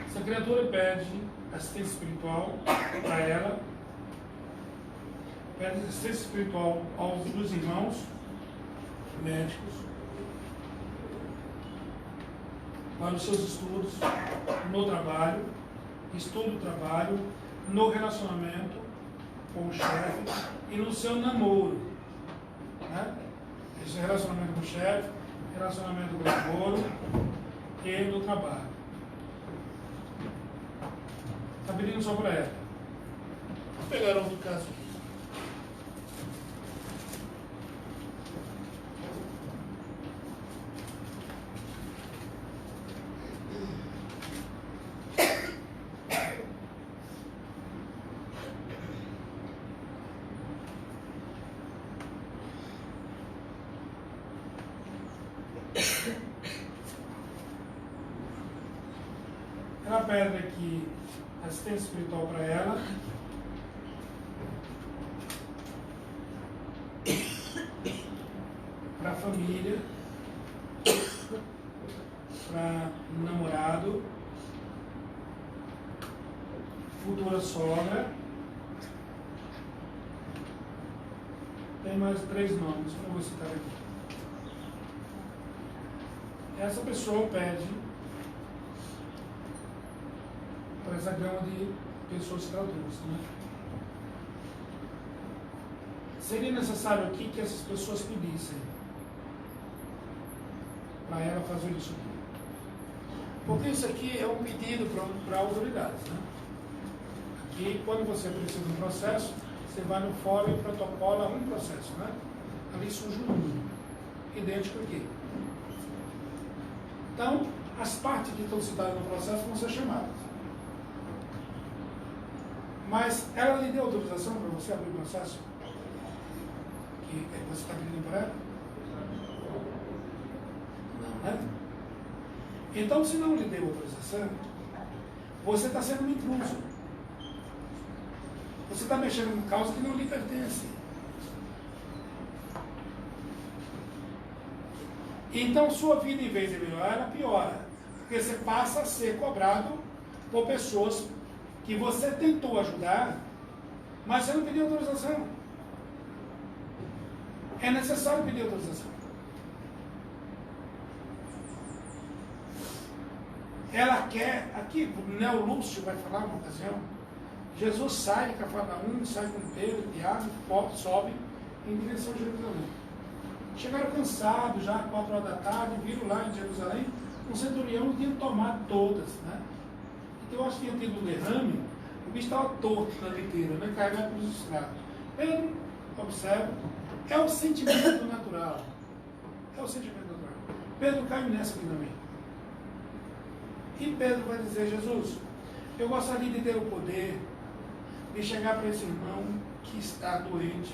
Essa criatura pede assistência espiritual para ela, pede assistência espiritual dos irmãos médicos, para os seus estudos, no trabalho, estudo, trabalho, no relacionamento com o chefe e no seu namoro. Né? Esse relacionamento com o chefe, relacionamento com o namoro e no trabalho. Está pedindo só para ela. Vou pegar outro caso aqui. Ela pede aqui assistência espiritual para ela. Para a família. Para namorado. Futura sogra. Tem mais 3 nomes que eu vou citar aqui. Essa pessoa pede para essa gama de pessoas criaturas, né? Seria necessário aqui que essas pessoas pedissem para ela fazer isso aqui. Porque isso aqui é um pedido para autoridades, né? Aqui, quando você precisa de um processo, você vai no fórum e protocola um processo, né? Ali surge um número, idêntico aqui. Então, as partes que estão citadas no processo vão ser chamadas. Mas ela lhe deu autorização para você abrir o processo? Que você está pedindo para ela? Não, né? Então, se não lhe deu autorização, você está sendo um intruso. Você está mexendo com causa que não lhe pertence. Então, sua vida, em vez de melhorar, ela piora. Porque você passa a ser cobrado por pessoas que você tentou ajudar, mas você não pediu autorização. É necessário pedir autorização. Ela quer, aqui o Neo Lúcio vai falar uma ocasião, Jesus sai de Cafarnaum, sai com Pedro, Tiago, sobe em direção a Jerusalém. Chegaram cansados já, 4 horas da tarde, viram lá em Jerusalém, um centurião tinha tomado todas, né? Então eu acho que tinha tido um derrame, o bicho estava torto na liteira, né? Carregado pelos escravos. Pedro, observa, é o sentimento natural. É o sentimento natural. Pedro cai nessa aqui também. E Pedro vai dizer, Jesus, eu gostaria de ter o poder e chegar para esse irmão que está doente.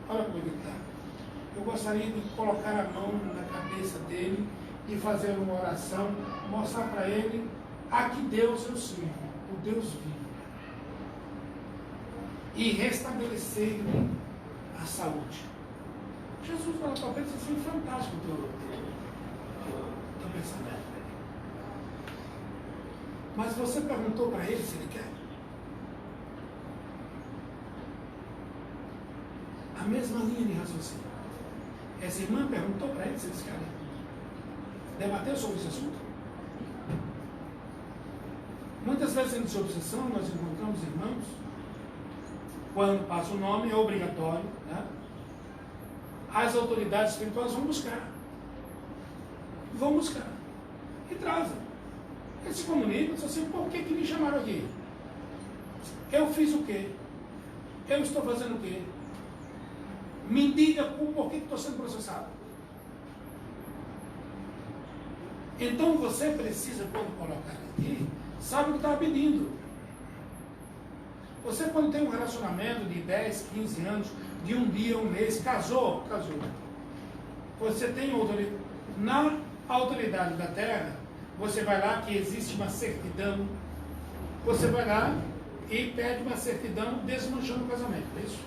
Olha como ele está. Eu gostaria de colocar a mão na cabeça dele e fazer uma oração, mostrar para ele a que Deus eu sirvo, o Deus vivo. E restabelecer-lhe a saúde. Jesus falou para ele assim, fantástico o teu pensamento. Mas você perguntou para ele se ele quer? A mesma linha de raciocínio. Essa irmã perguntou para ele se eles querem. Debateu sobre esse assunto? Muitas vezes em obsessão nós encontramos irmãos, quando passa o nome é obrigatório, né? As autoridades espirituais vão buscar. E trazem. Eles se comunicam, dizem assim, por que me chamaram aqui? Eu fiz o quê? Eu estou fazendo o quê? Me diga por que estou sendo processado. Então você precisa, quando colocar aqui, sabe o que está pedindo. Você quando tem um relacionamento de 10, 15 anos, de um dia, um mês, casou. Você tem autoridade. Na autoridade da terra, você vai lá que existe uma certidão. Você vai lá e pede uma certidão desmanchando o casamento. É isso?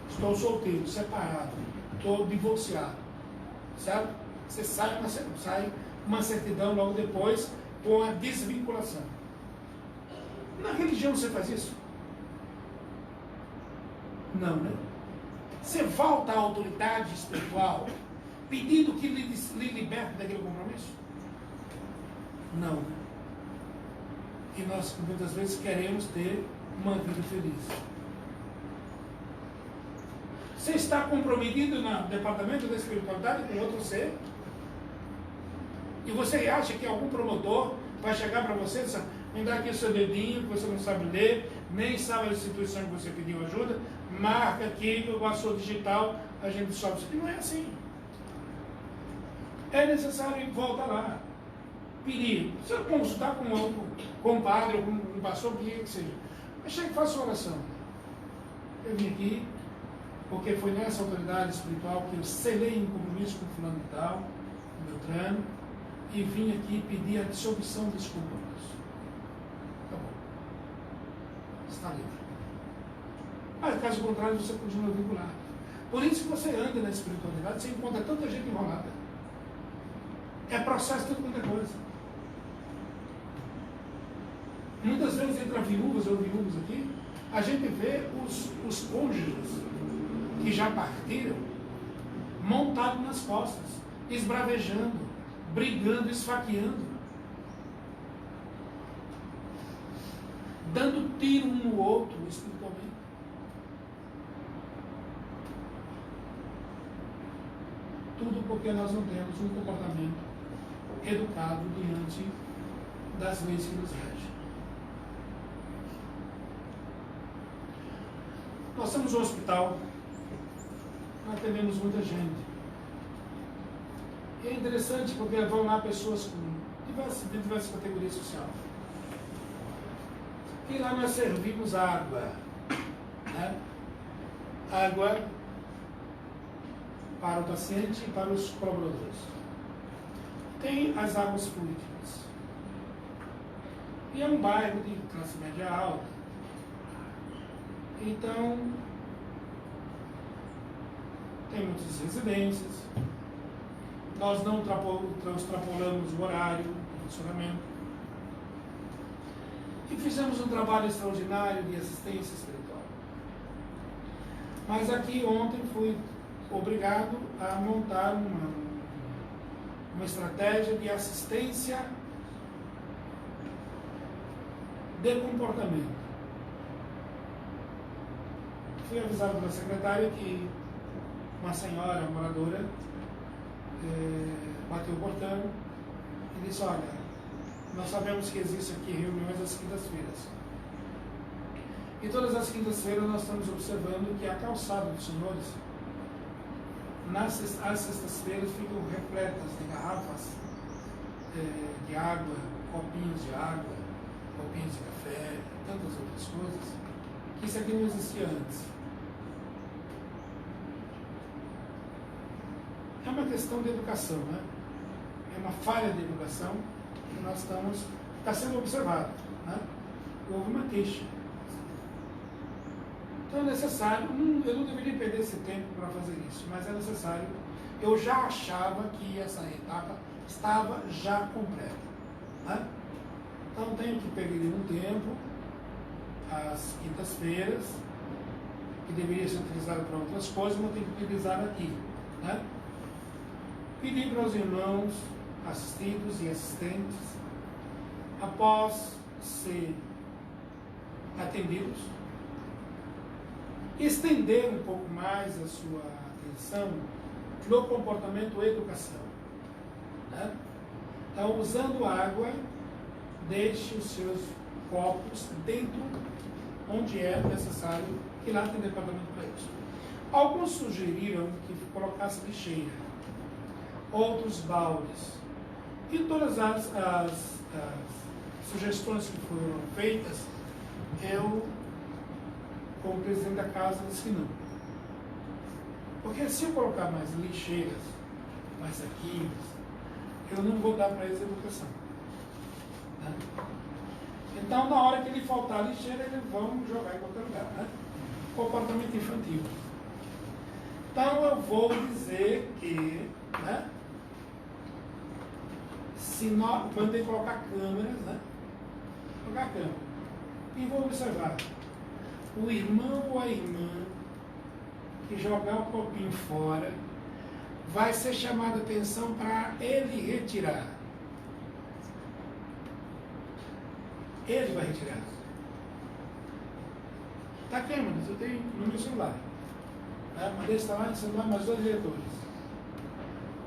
Estou solteiro, separado, estou divorciado. Certo? Você sai uma certidão logo depois com a desvinculação. Na religião você faz isso? Não, né? Você volta à autoridade espiritual pedindo que lhe liberte daquele compromisso? Não. E nós muitas vezes queremos ter uma vida feliz. Você está comprometido no departamento da espiritualidade com outro ser? E você acha que algum promotor vai chegar para você e dizer, me dá aqui o seu dedinho, que você não sabe ler, nem sabe a instituição que você pediu ajuda, marca aqui com a sua digital, a gente sobe isso aqui. Não é assim. É necessário voltar lá, pedir. Você não consultar com um padre ou com um pastor, o que seja. Mas chega e faça uma oração. Eu vim aqui porque foi nessa autoridade espiritual que eu selei um compromisso com o fulano e tal, o Beltrano, e vim aqui pedir a dissolução desse compromisso. Tá bom. Está livre. Mas caso contrário, você continua vinculado. Por isso que você anda na espiritualidade, você encontra tanta gente enrolada. É processo de tudo quanto é coisa. Muitas vezes entre viúvas ou viúvos aqui, a gente vê os cônjuges que já partiram montados nas costas, esbravejando, brigando, esfaqueando, dando tiro um no outro espiritualmente. Tudo porque nós não temos um comportamento educado diante das leis que nos regem. Nós temos um hospital, nós atendemos muita gente. E é interessante porque vão lá pessoas de diversas categorias sociais. E lá nós servimos água, né? Água para o paciente e para os colaboradores. Tem as águas fluídicas. E é um bairro de classe média alta. Então, tem muitas residências. Nós não extrapolamos o horário de funcionamento. E fizemos um trabalho extraordinário de assistência espiritual. Mas aqui ontem fui obrigado a montar uma estratégia de assistência de comportamento. Fui avisado pela secretária que uma senhora, uma moradora, bateu o portão e disse, olha, nós sabemos que existe aqui reuniões às quintas-feiras. E todas as quintas-feiras nós estamos observando que a calçada dos senhores, às sextas-feiras, ficam repletas de garrafas de água, copinhos de água, copinhos de café, tantas outras coisas, Isso aqui não existia antes. É uma questão de educação, né? É uma falha de educação que nós está sendo observado, né? Houve uma queixa. Então é necessário, eu não deveria perder esse tempo para fazer isso, mas é necessário. Eu já achava que essa etapa estava já completa, né? Então tenho que perder um tempo, às quintas-feiras, que deveria ser utilizado para outras coisas, mas tenho que utilizar aqui, né? Pedir para os irmãos, assistidos e assistentes, após ser atendidos, estender um pouco mais a sua atenção no comportamento educação, né? Então, usando água, deixe os seus copos dentro onde é necessário, que lá tem departamento para isso. Alguns sugeriram que colocasse lixeira, outros baldes. E todas as sugestões que foram feitas, eu, como presidente da casa, disse que não. Porque se eu colocar mais lixeiras, mais saquinhos, eu não vou dar para eles educação. Né? Então, na hora que ele faltar lixeira, eles vão jogar em qualquer lugar. Né? Comportamento infantil. Então, eu vou dizer que, né, se nós mandei colocar câmeras, né? Colocar câmera. E vou observar. O irmão ou a irmã que jogar o copinho fora vai ser chamado a atenção para ele retirar. Ele vai retirar. Tá câmeras, eu tenho no meu celular. Né? Mandei instalar no celular mais 2 diretores.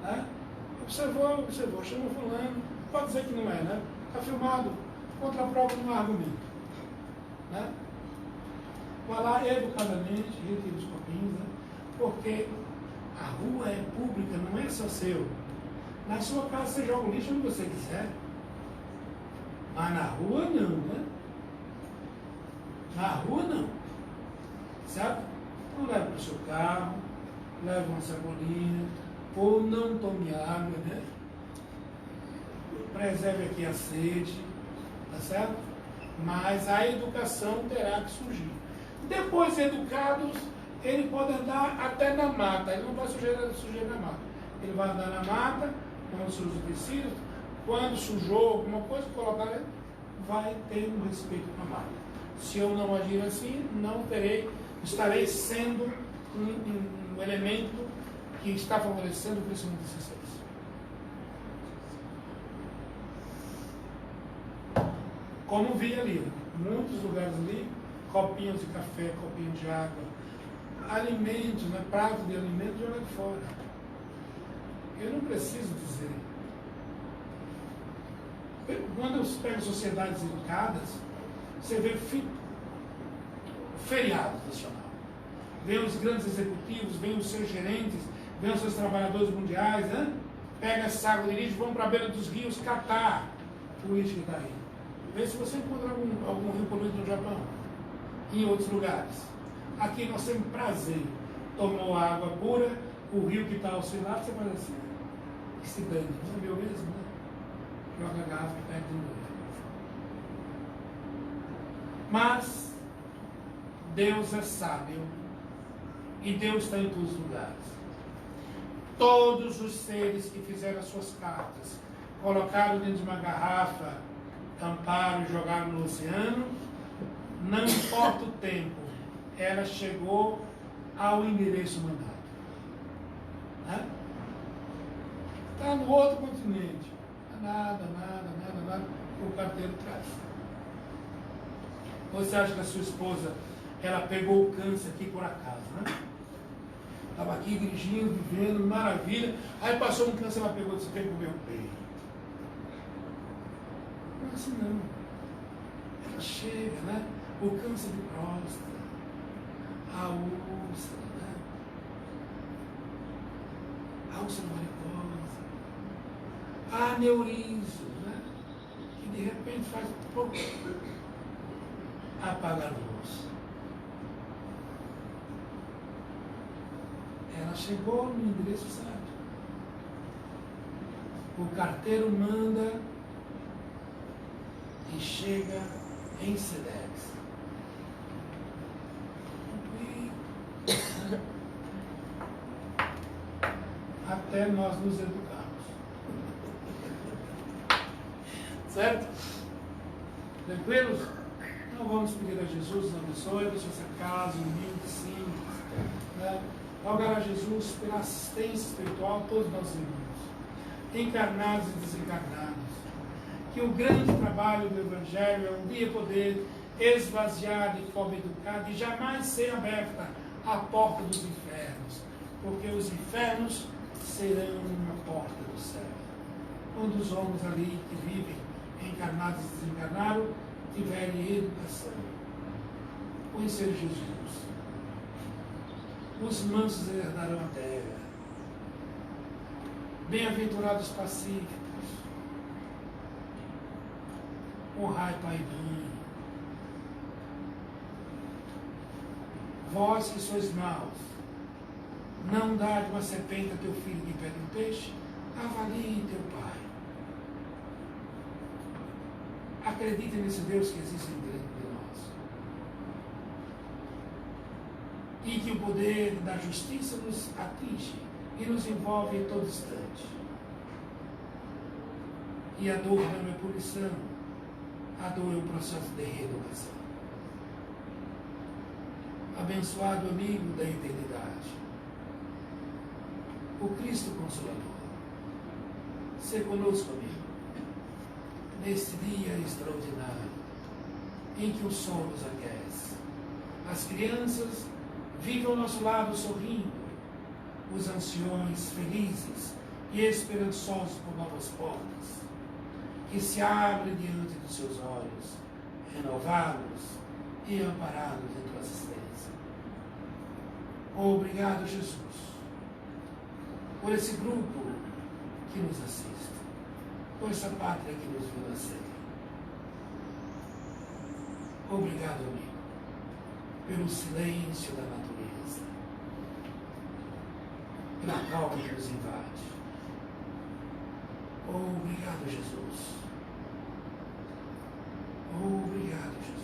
Né? Observou, chamou fulano, pode dizer que não é, né? Está filmado, contra a prova não há argumento. Né? Vai lá educadamente, retira os copinhos, né? Porque a rua é pública, não é só seu. Na sua casa você joga o lixo onde você quiser. Mas na rua não, né? Na rua não. Certo? Então leva para o seu carro, leva uma sacolinha, ou não tome água, né? Preserve aqui a sede, tá certo? Mas a educação terá que surgir. Depois educados, ele pode andar até na mata, ele não vai sujeira na mata. Ele vai andar na mata, com os seus utensílios, quando sujou alguma coisa, colocar, vai ter um respeito na mata. Se eu não agir assim, estarei sendo um elemento que está favorecendo o crescimento desses seres. Como vi ali, muitos lugares ali, copinhos de café, copinhos de água, alimentos, né, prato de alimentos jogado fora. Eu não preciso dizer. Quando eu pego sociedades educadas, você vê feriado nacional. Vem os grandes executivos, vem os seus gerentes, vem os seus trabalhadores mundiais, né? Pega essa água de lixo, vão para a beira dos rios catar o lixo que está aí. Vê se você encontra algum rio poluído no Japão, em outros lugares. Aqui nós temos prazer. Tomou água pura, o rio que está ao seu lado, você faz assim, que se dane, não viu mesmo, né? Joga a garrafa e perde de novo. Mas Deus é sábio e Deus está em todos os lugares. Todos os seres que fizeram as suas cartas, colocaram dentro de uma garrafa, tamparam e jogaram no oceano, não importa o tempo, ela chegou ao endereço mandado. Né? Está no outro continente. Nada, o carteiro traz. Você acha que a sua esposa, ela pegou o câncer aqui por acaso, né? Estava aqui dirigindo, vivendo, maravilha. Aí passou um câncer, ela pegou e disse, vem pro meu peito. Não é assim não. Ela chega, né? O câncer de próstata, a úlcera, né? A úlcera varicosa, a aneurisma, né? Que de repente faz pouco, apaga a luz. mas chegou no endereço certo. O carteiro manda e chega em Sedex. Até nós nos educarmos. Certo? Tranquilos? Então vamos pedir a Jesus, nos abençoe, abençoe essa casa, humilde, simples. Né? Rogar a Jesus pela assistência espiritual a todos nós irmãos, encarnados e desencarnados. Que o grande trabalho do Evangelho é um dia poder esvaziar de forma educada e jamais ser aberta a porta dos infernos, porque os infernos serão uma porta do céu. Quando os homens ali que vivem encarnados e desencarnados tiverem educação, conhecer Jesus, os mansos herdarão a terra, bem-aventurados pacíficos, honrai pai e mãe, vós que sois maus, não dá de uma serpente a teu filho que pede um peixe, avalie teu pai. Acredite nesse Deus que existe dentro de nós. E que o poder da justiça nos atinge e nos envolve em todo instante. E a dor não é punição, a dor é um processo de reeducação. Abençoado amigo da eternidade, o Cristo Consolador, se conosco, amigo, neste dia extraordinário em que o sol nos aquece. As crianças vivem ao nosso lado sorrindo, os anciões felizes e esperançosos por novas portas, que se abrem diante dos seus olhos, renovados e amparados em tua assistência. Obrigado, Jesus, por esse grupo que nos assiste, por essa pátria que nos viu nascer. Obrigado, amigo, pelo silêncio da natureza, pela calma que nos invade. Obrigado, Jesus. Obrigado, Jesus.